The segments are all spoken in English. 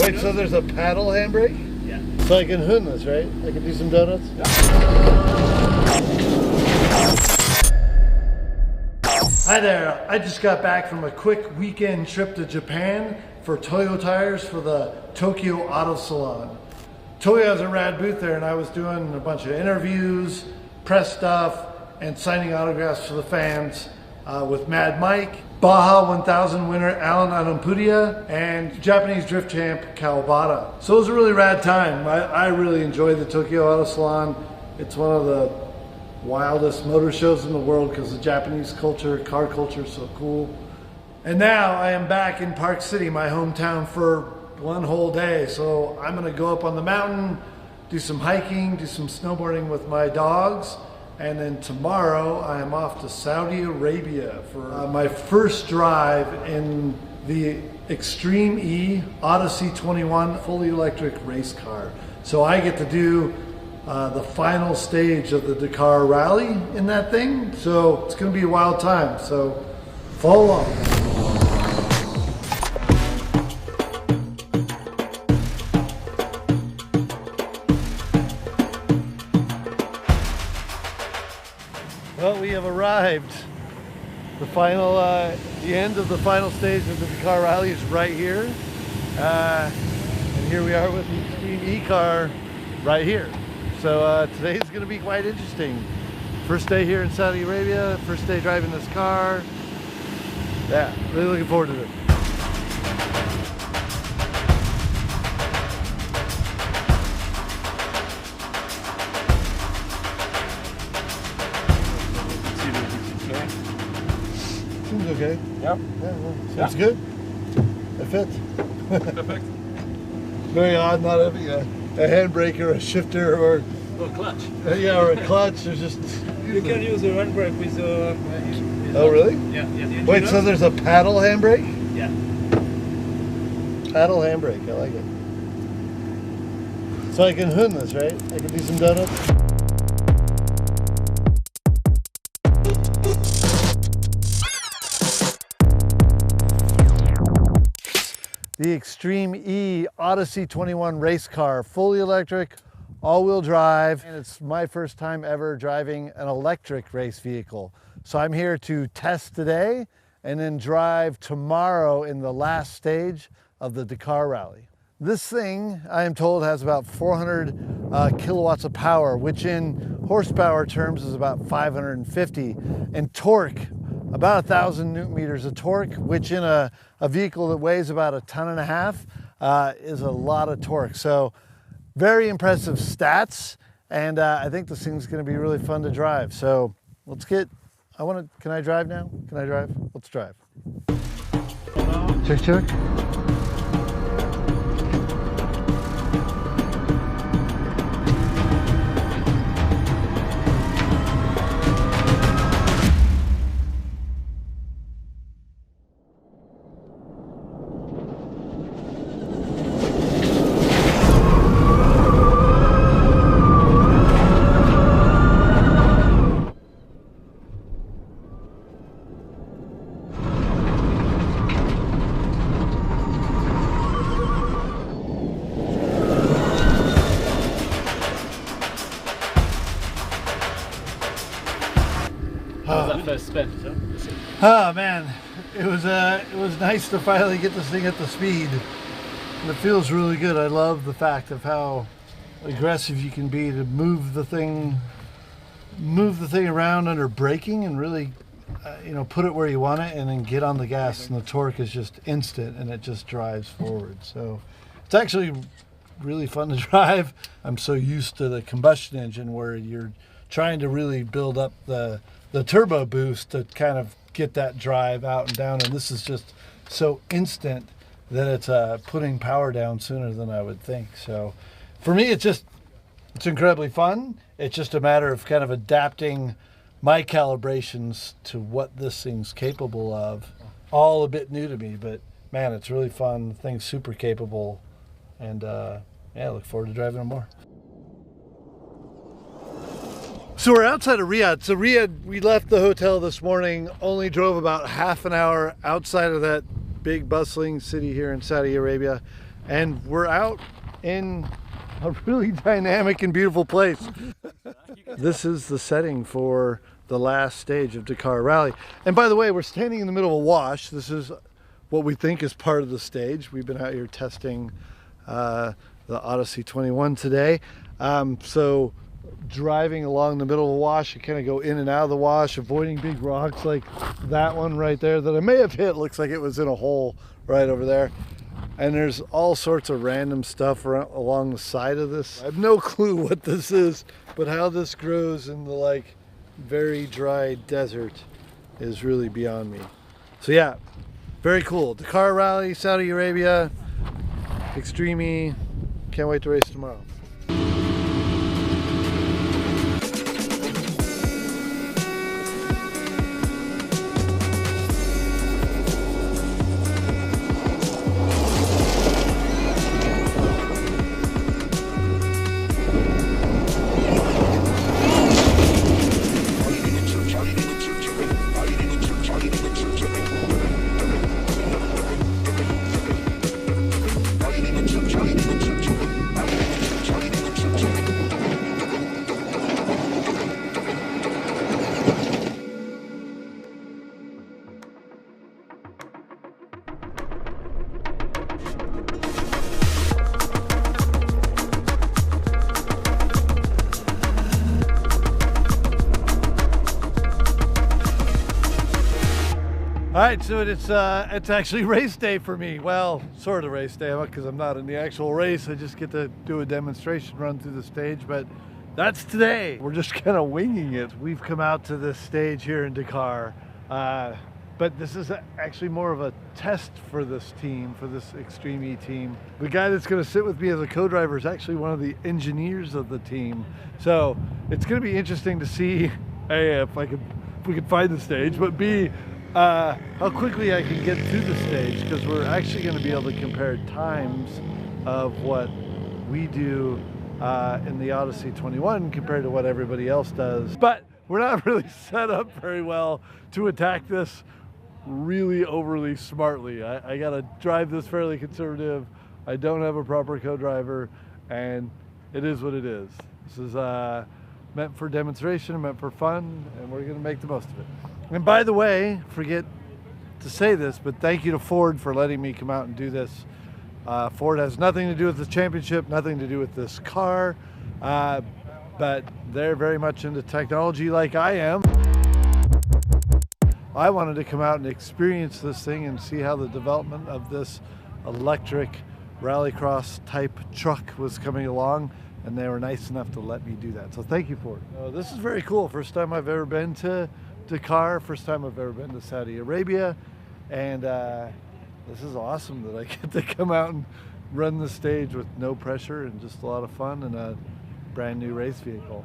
Wait, so there's a paddle handbrake? Yeah. So I can hoon this, right? I can do some donuts? Yeah. Hi there, I just got back from a quick weekend trip to Japan for Toyo Tires for the Tokyo Auto Salon. Toyo has a rad booth there and I was doing a bunch of interviews, press stuff, and signing autographs for the fans with Mad Mike, Baja 1000 winner Alan Anampudia, and Japanese drift champ Kawabata. So it was a really rad time. I really enjoyed the Tokyo Auto Salon. It's one of the wildest motor shows in the world because the Japanese culture, car culture is so cool. And now I am back in Park City, my hometown, for one whole day. So I'm gonna go up on the mountain, do some hiking, do some snowboarding with my dogs. And then tomorrow I am off to Saudi Arabia for my first drive in the Extreme E Odyssey 21 fully electric race car. So I get to do the final stage of the Dakar Rally in that thing. So it's gonna be a wild time, so follow along. Well, we have arrived. The final, the end of the final stage of the Dakar Rally is right here. And here we are with the Extreme E car right here. So today's gonna be quite interesting. First day here in Saudi Arabia, first day driving this car. Yeah, really looking forward to it. Seems okay. Yep. Yeah, sounds good. It fits. Perfect. Very odd not having a handbrake or a shifter or clutch. Yeah, or a clutch. There's just. You can use a handbrake with a. Oh really? Yeah. Wait, so there's a paddle handbrake? Yeah. Paddle handbrake. I like it. So I can hoon this, right? I can do some donuts. The Extreme E Odyssey 21 race car, fully electric, all-wheel drive, and it's my first time ever driving an electric race vehicle. So I'm here to test today and then drive tomorrow in the last stage of the Dakar Rally. This thing, I am told, has about 400 kilowatts of power, which in horsepower terms is about 550, and torque, about 1,000 Newton meters of torque, which in a vehicle that weighs about 1.5 tons is a lot of torque. So very impressive stats, and I think this thing's gonna be really fun to drive. So let's get, can I drive now? Can I drive? Let's drive. Check, check. How was that first spin? Oh man, it was nice to finally get this thing at the speed. And it feels really good. I love the fact of how aggressive you can be to move the thing around under braking and really, put it where you want it and then get on the gas, and the torque is just instant and it just drives forward. So it's actually really fun to drive. I'm so used to the combustion engine where you're trying to really build up the turbo boost to kind of get that drive out and down, and this is just so instant that it's putting power down sooner than I would think. So for me, it's incredibly fun. It's just a matter of kind of adapting my calibrations to what this thing's capable of. All a bit new to me, but man, it's really fun. The thing's super capable, and yeah, I look forward to driving it more. So we're outside of Riyadh. So Riyadh, we left the hotel this morning, only drove about half an hour outside of that big bustling city here in Saudi Arabia. and we're out in a really dynamic and beautiful place. This is the setting for the last stage of Dakar Rally. And by the way, we're standing in the middle of a wash. This is what we think is part of the stage. We've been out here testing the Odyssey 21 today. So driving along the middle of the wash, you kind of go in and out of the wash, avoiding big rocks like that one right there that I may have hit. Looks like it was in a hole right over there. And there's all sorts of random stuff along the side of this. I have no clue what this is, but how this grows in the like very dry desert is really beyond me. So yeah, very cool. Dakar Rally, Saudi Arabia, Extreme. Can't wait to race tomorrow. All right, so it's actually race day for me. Well, sort of race day, because I'm not in the actual race. I just get to do a demonstration run through the stage, but that's today. We're just kind of winging it. We've come out to this stage here in Dakar, but this is actually more of a test for this team, for this Extreme E team. The guy that's going to sit with me as a co-driver is actually one of the engineers of the team. So it's going to be interesting to see, A, if we can find the stage, but B, how quickly I can get to the stage, because we're actually going to be able to compare times of what we do in the Odyssey 21 compared to what everybody else does. But we're not really set up very well to attack this really overly smartly. I got to drive this fairly conservative. I don't have a proper co-driver, and it is what it is. This is meant for demonstration, meant for fun, and we're going to make the most of it. And by the way, forget to say this, but thank you to Ford for letting me come out and do this. Ford has nothing to do with this championship, nothing to do with this car, but they're very much into technology like I am. I wanted to come out and experience this thing and see how the development of this electric rallycross type truck was coming along, and they were nice enough to let me do that. So thank you, Ford. This is very cool. First time I've ever been to Dakar, first time I've ever been to Saudi Arabia, and this is awesome that I get to come out and run the stage with no pressure and just a lot of fun in a brand new race vehicle.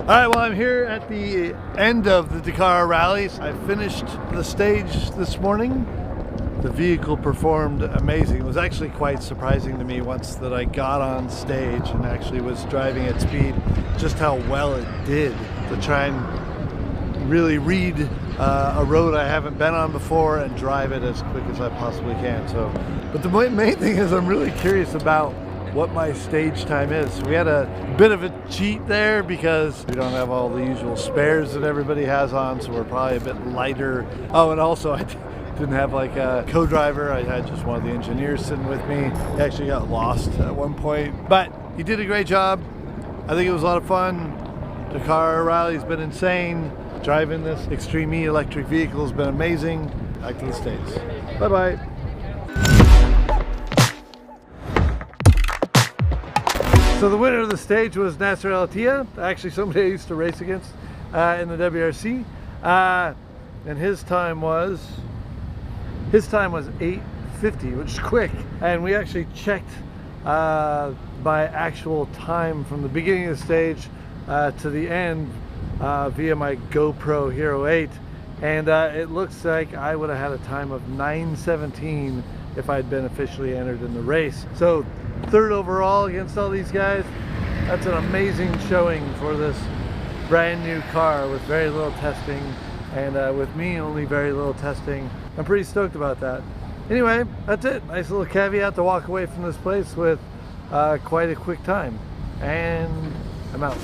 All right, well, I'm here at the end of the Dakar rallies. I finished the stage this morning. The vehicle performed amazing. It was actually quite surprising to me once that I got on stage and actually was driving at speed, just how well it did to try and really read a road I haven't been on before and drive it as quick as I possibly can. So, but the main thing is I'm really curious about what my stage time is. We had a bit of a cheat there because we don't have all the usual spares that everybody has on, so we're probably a bit lighter. Oh, and also I didn't have like a co-driver. I had just one of the engineers sitting with me. He actually got lost at one point, but he did a great job. I think it was a lot of fun. Dakar rally's been insane. Driving this Extreme E electric vehicle has been amazing. Back to the States. Bye-bye. So the winner of the stage was Nasser Al Attiyah, actually somebody I used to race against in the WRC, and his time was 8:50, which is quick. And we actually checked by actual time from the beginning of the stage to the end via my GoPro Hero 8, and it looks like I would have had a time of 9:17 if I'd been officially entered in the race. So third overall against all these guys. That's an amazing showing for this brand new car with very little testing, and with me only very little testing. I'm pretty stoked about that. Anyway, that's it. Nice little caveat to walk away from this place with quite a quick time, and I'm out.